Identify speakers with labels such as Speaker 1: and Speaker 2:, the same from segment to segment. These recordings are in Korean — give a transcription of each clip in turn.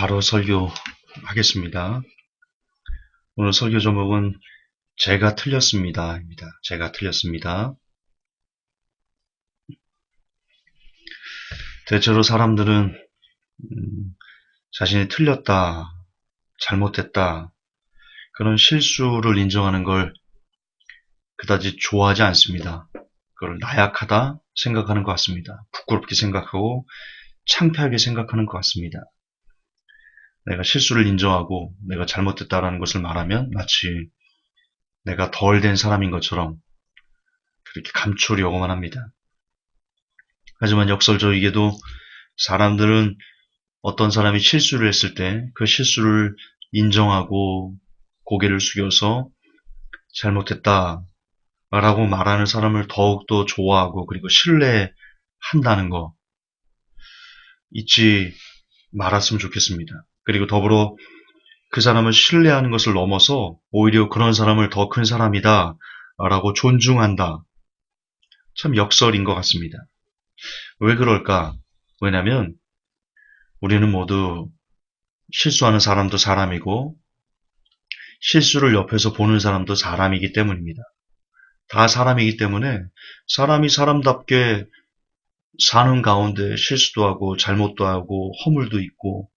Speaker 1: 바로 설교하겠습니다. 오늘 설교 제목은 제가 틀렸습니다. 입니다. 제가 틀렸습니다. 대체로 사람들은 자신이 틀렸다, 잘못했다, 그런 실수를 인정하는 걸 그다지 좋아하지 않습니다. 그걸 나약하다 생각하는 것 같습니다. 부끄럽게 생각하고 창피하게 생각하는 것 같습니다. 내가 실수를 인정하고 내가 잘못했다라는 것을 말하면 마치 내가 덜 된 사람인 것처럼 그렇게 감추려고만 합니다. 하지만 역설적이게도 사람들은 어떤 사람이 실수를 했을 때 그 실수를 인정하고 고개를 숙여서 잘못했다 라고 말하는 사람을 더욱더 좋아하고 그리고 신뢰한다는 거 잊지 말았으면 좋겠습니다. 그리고 더불어 그 사람을 신뢰하는 것을 넘어서 오히려 그런 사람을 더 큰 사람이다 라고 존중한다. 참 역설인 것 같습니다. 왜 그럴까? 왜냐하면 우리는 모두 실수하는 사람도 사람이고 실수를 옆에서 보는 사람도 사람이기 때문입니다. 다 사람이기 때문에 사람이 사람답게 사는 가운데 실수도 하고 잘못도 하고 허물도 있고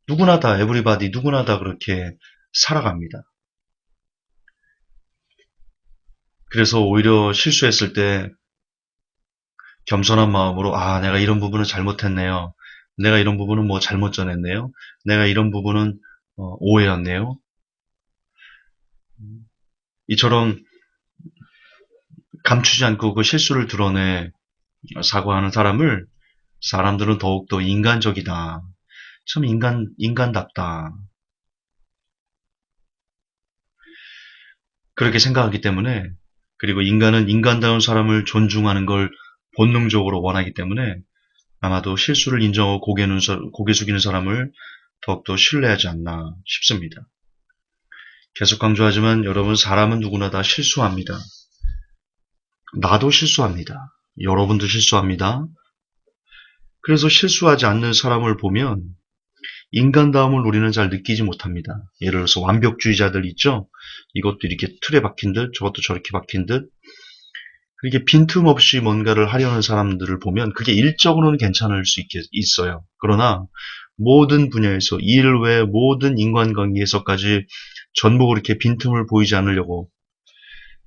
Speaker 1: 누구나 다 에브리바디 누구나 다 그렇게 살아갑니다. 그래서 오히려 실수했을 때 겸손한 마음으로 내가 이런 부분은 잘못했네요. 내가 이런 부분은 뭐 잘못 전했네요. 내가 이런 부분은 오해였네요. 이처럼 감추지 않고 그 실수를 드러내 사과하는 사람을 사람들은 더욱더 인간적이다. 참 인간답다. 그렇게 생각하기 때문에 그리고 인간은 인간다운 사람을 존중하는 걸 본능적으로 원하기 때문에 아마도 실수를 인정하고 고개 숙이는 사람을 더욱더 신뢰하지 않나 싶습니다. 계속 강조하지만 여러분 사람은 누구나 다 실수합니다. 나도 실수합니다. 여러분도 실수합니다. 그래서 실수하지 않는 사람을 보면 인간다움을 우리는 잘 느끼지 못합니다. 예를 들어서 완벽주의자들 있죠? 이것도 이렇게 틀에 박힌 듯 저것도 저렇게 박힌 듯 그렇게 빈틈없이 뭔가를 하려는 사람들을 보면 그게 일적으로는 괜찮을 수 있어요. 그러나 모든 분야에서 일 외 모든 인간관계에서까지 전부 그렇게 빈틈을 보이지 않으려고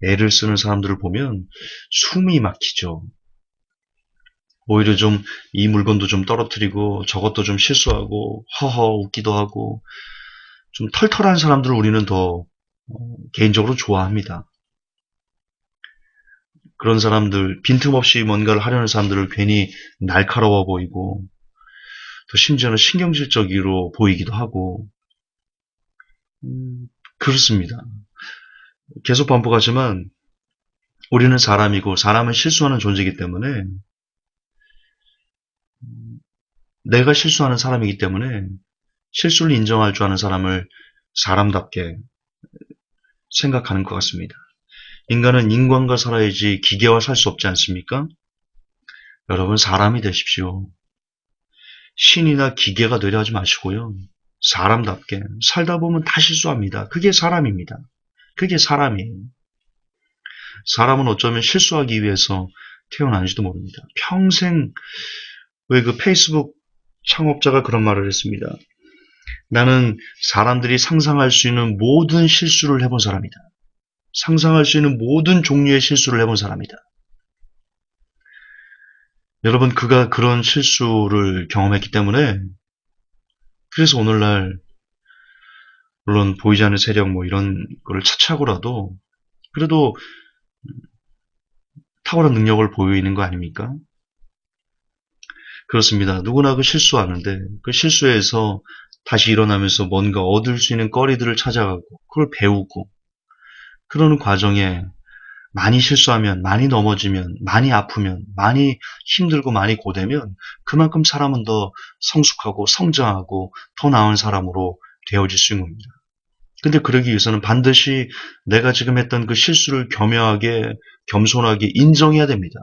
Speaker 1: 애를 쓰는 사람들을 보면 숨이 막히죠. 오히려 좀 이 물건도 좀 떨어뜨리고 저것도 좀 실수하고 허허 웃기도 하고 좀 털털한 사람들을 우리는 더 개인적으로 좋아합니다. 그런 사람들, 빈틈없이 뭔가를 하려는 사람들을 괜히 날카로워 보이고 또 심지어는 신경질적으로 보이기도 하고 그렇습니다. 계속 반복하지만 우리는 사람이고 사람은 실수하는 존재이기 때문에 내가 실수하는 사람이기 때문에 실수를 인정할 줄 아는 사람을 사람답게 생각하는 것 같습니다. 인간은 인간과 살아야지 기계와 살 수 없지 않습니까? 여러분 사람이 되십시오. 신이나 기계가 되려 하지 마시고요. 사람답게 살다 보면 다 실수합니다. 그게 사람입니다. 그게 사람이에요. 사람은 어쩌면 실수하기 위해서 태어난지도 모릅니다. 평생 왜 그 페이스북 창업자가 그런 말을 했습니다. 나는 사람들이 상상할 수 있는 모든 실수를 해본 사람이다. 상상할 수 있는 모든 종류의 실수를 해본 사람이다. 여러분 그가 그런 실수를 경험했기 때문에 그래서 오늘날 물론 보이지 않는 세력 뭐 이런 거를 차치하고라도 그래도 탁월한 능력을 보이는 거 아닙니까? 그렇습니다. 누구나 그 실수하는데 그 실수에서 다시 일어나면서 뭔가 얻을 수 있는 거리들을 찾아가고 그걸 배우고 그러는 과정에 많이 실수하면 많이 넘어지면 많이 아프면 많이 힘들고 많이 고되면 그만큼 사람은 더 성숙하고 성장하고 더 나은 사람으로 되어질 수 있는 겁니다. 근데 그러기 위해서는 반드시 내가 지금 했던 그 실수를 겸허하게 겸손하게 인정해야 됩니다.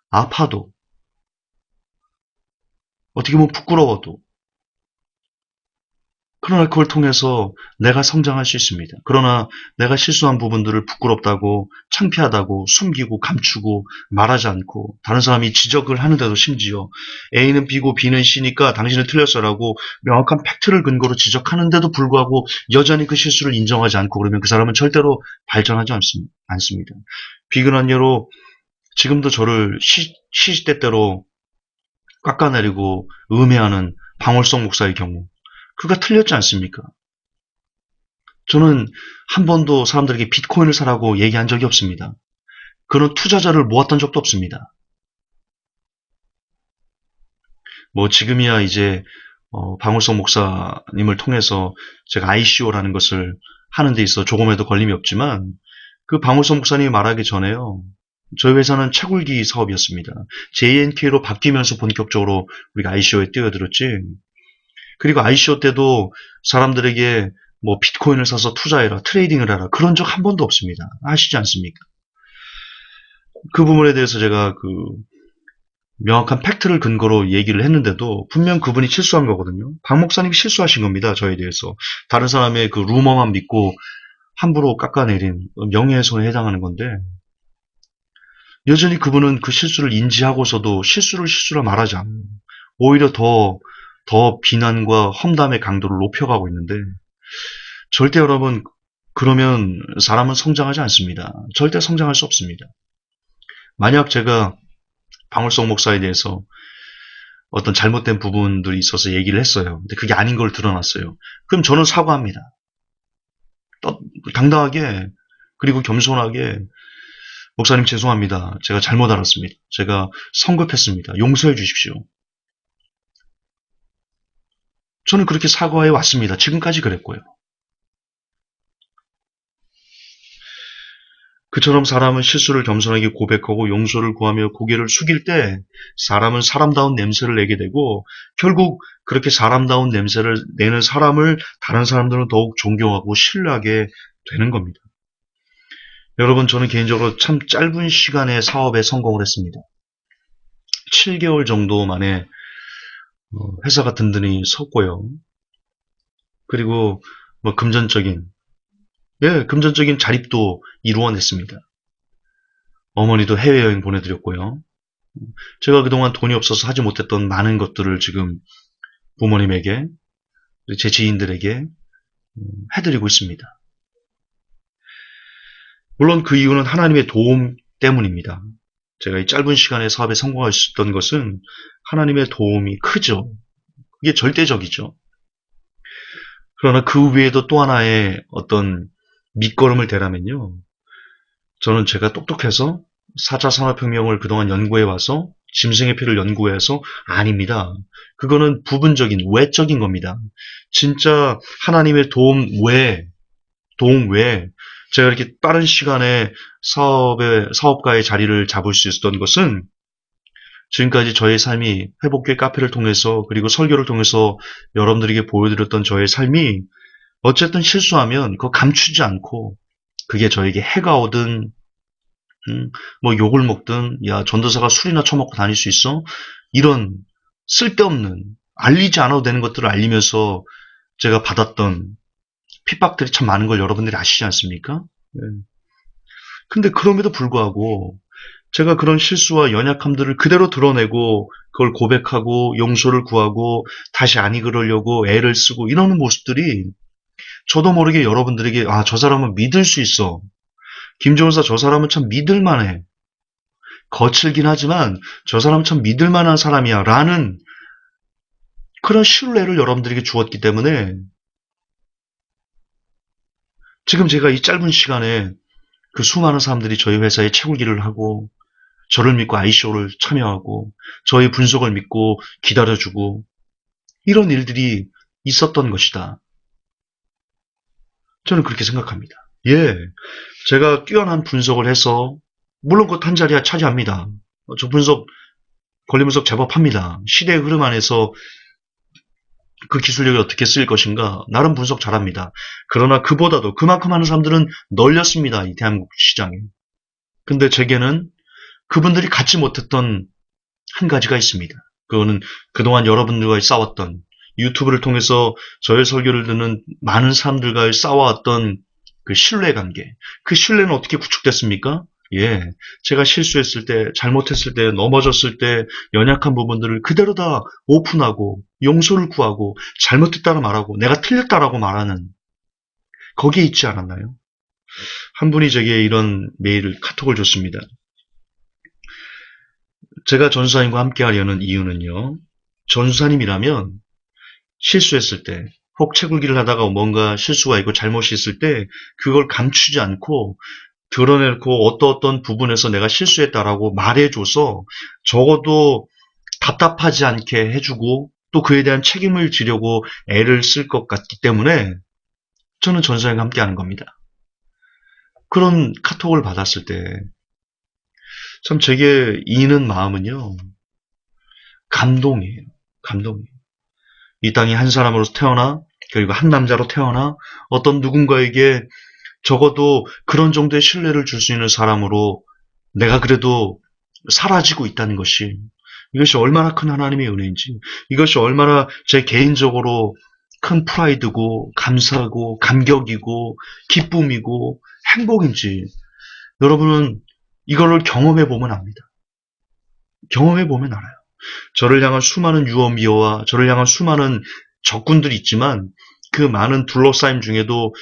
Speaker 1: 아파도 어떻게 보면 부끄러워도 그러나 그걸 통해서 내가 성장할 수 있습니다. 그러나 내가 실수한 부분들을 부끄럽다고, 창피하다고, 숨기고, 감추고, 말하지 않고, 다른 사람이 지적을 하는데도 심지어 A는 B고 B는 C니까 당신은 틀렸어라고 명확한 팩트를 근거로 지적하는데도 불구하고 여전히 그 실수를 인정하지 않고 그러면 그 사람은 절대로 발전하지 않습니다. 비근한 예로 지금도 저를 시시때때로 깎아내리고 음해하는 방울성 목사의 경우, 그가 틀렸지 않습니까? 저는 한 번도 사람들에게 비트코인을 사라고 얘기한 적이 없습니다. 그런 투자자를 모았던 적도 없습니다. 뭐 지금이야 이제 방울성 목사님을 통해서 제가 ICO라는 것을 하는 데 있어 조금에도 걸림이 없지만 그 방울성 목사님이 말하기 전에요. 저희 회사는 채굴기 사업이었습니다. JNK로 바뀌면서 본격적으로 우리가 ICO에 뛰어들었지. 그리고 ICO 때도 사람들에게 뭐 비트코인을 사서 투자해라, 트레이딩을 해라 그런 적 한 번도 없습니다. 아시지 않습니까? 그 부분에 대해서 제가 그 명확한 팩트를 근거로 얘기를 했는데도 분명 그분이 실수한 거거든요. 박 목사님이 실수하신 겁니다. 저에 대해서. 다른 사람의 그 루머만 믿고 함부로 깎아내린 명예훼손에 해당하는 건데 여전히 그분은 그 실수를 인지하고서도 실수라 말하지 않고 오히려 더 비난과 험담의 강도를 높여가고 있는데 절대 여러분 그러면 사람은 성장하지 않습니다. 절대 성장할 수 없습니다. 만약 제가 방울성 목사에 대해서 어떤 잘못된 부분들이 있어서 얘기를 했어요. 근데 그게 아닌 걸 드러났어요. 그럼 저는 사과합니다. 당당하게 그리고 겸손하게 목사님 죄송합니다. 제가 잘못 알았습니다. 제가 성급했습니다. 용서해 주십시오. 저는 그렇게 사과해 왔습니다. 지금까지 그랬고요. 그처럼 사람은 실수를 겸손하게 고백하고 용서를 구하며 고개를 숙일 때 사람은 사람다운 냄새를 내게 되고 결국 그렇게 사람다운 냄새를 내는 사람을 다른 사람들은 더욱 존경하고 신뢰하게 되는 겁니다. 여러분 저는 개인적으로 참 짧은 시간에 사업에 성공을 했습니다. 7개월 정도 만에 회사가 든든히 섰고요. 그리고 뭐 금전적인 자립도 이루어냈습니다. 어머니도 해외여행 보내드렸고요. 제가 그동안 돈이 없어서 하지 못했던 많은 것들을 지금 부모님에게, 제 지인들에게 해드리고 있습니다. 물론 그 이유는 하나님의 도움 때문입니다. 제가 이 짧은 시간에 사업에 성공할 수 있던 것은 하나님의 도움이 크죠. 그게 절대적이죠. 그러나 그 외에도 또 하나의 어떤 밑거름을 대라면요. 저는 제가 똑똑해서 4차 산업혁명을 그동안 연구해와서 짐승의 피를 연구해서 아닙니다. 그거는 부분적인 외적인 겁니다. 진짜 하나님의 도움 외에 제가 이렇게 빠른 시간에 사업가의 자리를 잡을 수 있었던 것은 지금까지 저의 삶이 회복교회 카페를 통해서 그리고 설교를 통해서 여러분들에게 보여드렸던 저의 삶이 어쨌든 실수하면 그거 감추지 않고 그게 저에게 해가 오든 뭐 욕을 먹든 야 전도사가 술이나 처먹고 다닐 수 있어? 이런 쓸데없는 알리지 않아도 되는 것들을 알리면서 제가 받았던 핍박들이 참 많은 걸 여러분들이 아시지 않습니까? 네. 근데 그럼에도 불구하고 제가 그런 실수와 연약함들을 그대로 드러내고 그걸 고백하고 용서를 구하고 다시 아니 그러려고 애를 쓰고 이러는 모습들이 저도 모르게 여러분들에게 아, 저 사람은 믿을 수 있어. 김종사 저 사람은 참 믿을만해. 거칠긴 하지만 저 사람은 참 믿을만한 사람이야. 라는 그런 신뢰를 여러분들에게 주었기 때문에 지금 제가 이 짧은 시간에 그 수많은 사람들이 저희 회사에 채굴기를 하고 저를 믿고 ICO를 참여하고 저의 분석을 믿고 기다려주고 이런 일들이 있었던 것이다. 저는 그렇게 생각합니다. 예, 제가 뛰어난 분석을 해서 물론 그 한 자리야 차지합니다. 저 권리 분석 제법 합니다. 시대의 흐름 안에서 그 기술력이 어떻게 쓰일 것인가 나름 분석 잘합니다. 그러나 그보다도 그만큼 많은 사람들은 널렸습니다. 이 대한민국 시장에. 근데 제게는 그분들이 갖지 못했던 한 가지가 있습니다. 그거는 그동안 여러분들과 싸웠던 유튜브를 통해서 저의 설교를 듣는 많은 사람들과의 쌓아왔던 그 신뢰관계, 그 신뢰는 어떻게 구축됐습니까? 예, 제가 실수했을 때, 잘못했을 때, 넘어졌을 때, 연약한 부분들을 그대로 다 오픈하고, 용서를 구하고, 잘못했다고 말하고, 내가 틀렸다라고 말하는, 거기에 있지 않았나요? 한 분이 제게 이런 메일을, 카톡을 줬습니다. 제가 전수사님과 함께 하려는 이유는요, 전수사님이라면 실수했을 때, 혹 채굴기를 하다가 뭔가 실수가 있고 잘못이 있을 때, 그걸 감추지 않고, 드러내고 어떤 부분에서 내가 실수했다라고 말해줘서 적어도 답답하지 않게 해주고 또 그에 대한 책임을 지려고 애를 쓸 것 같기 때문에 저는 전사님과 함께 하는 겁니다. 그런 카톡을 받았을 때 참 제게 이는 마음은요. 감동이에요. 감동이에요. 이 땅에 한 사람으로 태어나 그리고 한 남자로 태어나 어떤 누군가에게 적어도 그런 정도의 신뢰를 줄 수 있는 사람으로 내가 그래도 사라지고 있다는 것이 이것이 얼마나 큰 하나님의 은혜인지 이것이 얼마나 제 개인적으로 큰 프라이드고 감사하고 감격이고 기쁨이고 행복인지 여러분은 이걸 경험해 보면 압니다. 경험해 보면 알아요. 저를 향한 수많은 유언비어와 저를 향한 수많은 적군들이 있지만 그 많은 둘러싸임 중에도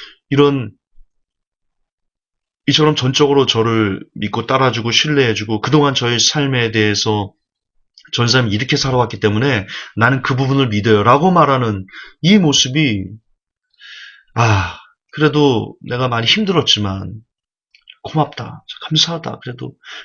Speaker 1: 이처럼 전적으로 저를 믿고 따라주고 신뢰해주고 그동안 저의 삶에 대해서 전 사람이 이렇게 살아왔기 때문에 나는 그 부분을 믿어요 라고 말하는 이 모습이 그래도 내가 많이 힘들었지만 고맙다 감사하다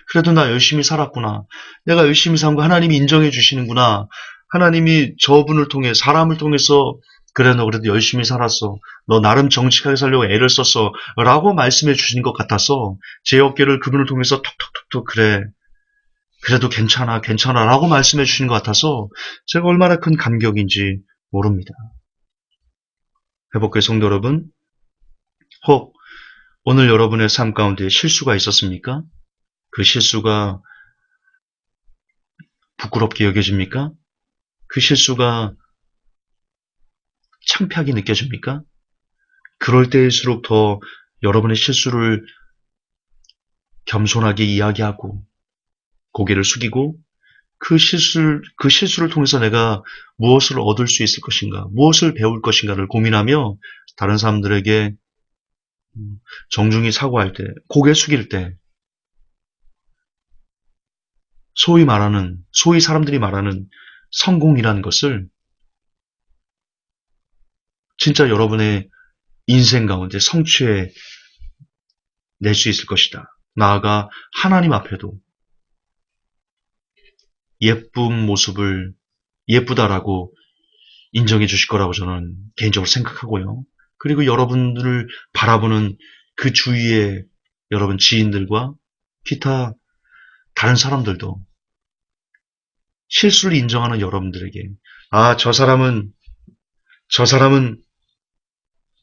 Speaker 1: 그래도 나 열심히 살았구나 내가 열심히 산 거 하나님이 인정해 주시는구나 하나님이 저분을 통해 사람을 통해서 그래 너 그래도 열심히 살았어 너 나름 정직하게 살려고 애를 썼어 라고 말씀해 주신 것 같아서 제 어깨를 그분을 통해서 톡톡톡톡 그래 그래도 괜찮아 라고 말씀해 주신 것 같아서 제가 얼마나 큰 감격인지 모릅니다. 회복교회 성도 여러분 혹 오늘 여러분의 삶 가운데 실수가 있었습니까? 그 실수가 부끄럽게 여겨집니까? 그 실수가 창피하게 느껴집니까? 그럴 때일수록 더 여러분의 실수를 겸손하게 이야기하고 고개를 숙이고 그 실수를 통해서 내가 무엇을 얻을 수 있을 것인가, 무엇을 배울 것인가를 고민하며 다른 사람들에게 정중히 사과할 때, 고개 숙일 때, 소위 사람들이 말하는 성공이라는 것을 진짜 여러분의 인생 가운데 성취해 낼 수 있을 것이다. 나아가 하나님 앞에도 예쁜 모습을 예쁘다라고 인정해 주실 거라고 저는 개인적으로 생각하고요. 그리고 여러분들을 바라보는 그 주위의 여러분 지인들과 기타 다른 사람들도 실수를 인정하는 여러분들에게 저 사람은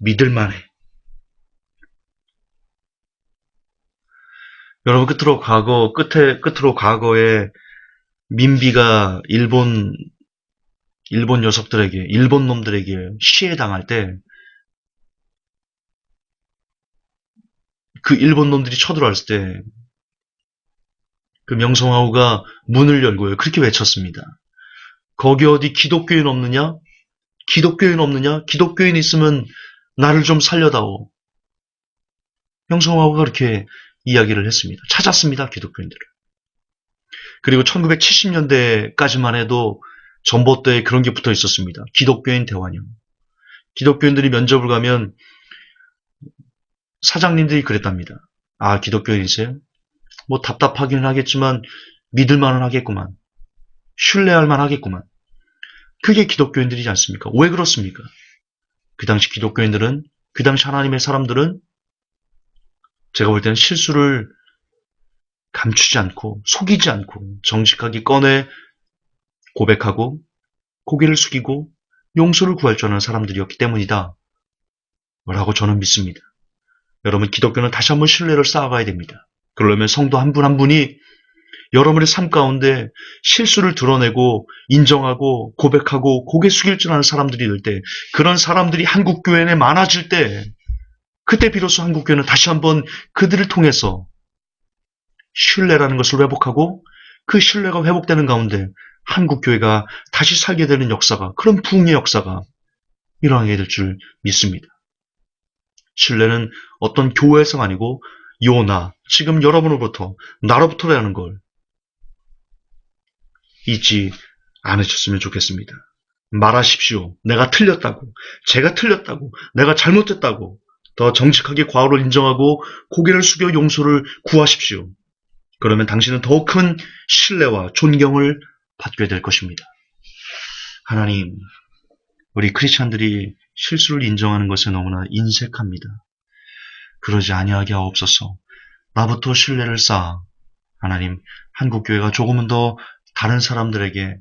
Speaker 1: 믿을만해. 여러분 끝으로 과거에 민비가 일본 녀석들에게 일본 놈들에게 시해당할 때 그 일본 놈들이 쳐들어왔을 때 그 명성황후가 문을 열고요. 그렇게 외쳤습니다. 거기 어디 기독교인 없느냐? 기독교인 없느냐? 기독교인 있으면 나를 좀 살려다오. 명성황후가 그렇게 이야기를 했습니다. 찾았습니다. 기독교인들을. 그리고 1970년대까지만 해도 전봇대에 그런 게 붙어 있었습니다. 기독교인 대환영. 기독교인들이 면접을 가면 사장님들이 그랬답니다. 기독교인이세요? 뭐 답답하기는 하겠지만 믿을만은 하겠구만. 신뢰할만 하겠구만. 그게 기독교인들이지 않습니까? 왜 그렇습니까? 그 당시 기독교인들은 그 당시 하나님의 사람들은 제가 볼 때는 실수를 감추지 않고 속이지 않고 정직하게 꺼내 고백하고 고개를 숙이고 용서를 구할 줄 아는 사람들이었기 때문이다. 라고 저는 믿습니다. 여러분 기독교는 다시 한번 신뢰를 쌓아가야 됩니다. 그러려면 성도 한 분 한 분이 여러분의 삶 가운데 실수를 드러내고 인정하고 고백하고 고개 숙일 줄 아는 사람들이 될 때, 그런 사람들이 한국교회 내 많아질 때, 그때 비로소 한국교회는 다시 한번 그들을 통해서 신뢰라는 것을 회복하고, 그 신뢰가 회복되는 가운데 한국교회가 다시 살게 되는 역사가, 그런 부흥의 역사가 일어나게 될 줄 믿습니다. 신뢰는 어떤 교회에서가 아니고 요나, 지금 여러분으로부터, 나로부터라는 걸 잊지 않으셨으면 좋겠습니다. 말하십시오. 내가 틀렸다고, 제가 틀렸다고, 내가 잘못했다고, 더 정직하게 과오를 인정하고 고개를 숙여 용서를 구하십시오. 그러면 당신은 더 큰 신뢰와 존경을 받게 될 것입니다. 하나님, 우리 크리스찬들이 실수를 인정하는 것에 너무나 인색합니다. 그러지 아니하게 하옵소서. 나부터 신뢰를 쌓아 하나님, 한국교회가 조금은 더 다른 사람들에게,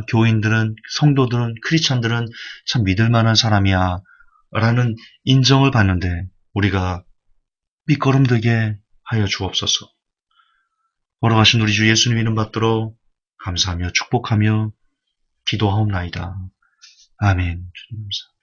Speaker 1: 교인들은, 성도들은, 크리스찬들은 참 믿을 만한 사람이야 라는 인정을 받는데 우리가 밑거름되게 하여 주옵소서. 걸어가신 우리 주 예수님 이름 받들어 감사하며 축복하며 기도하옵나이다. 아멘. 주님 감사.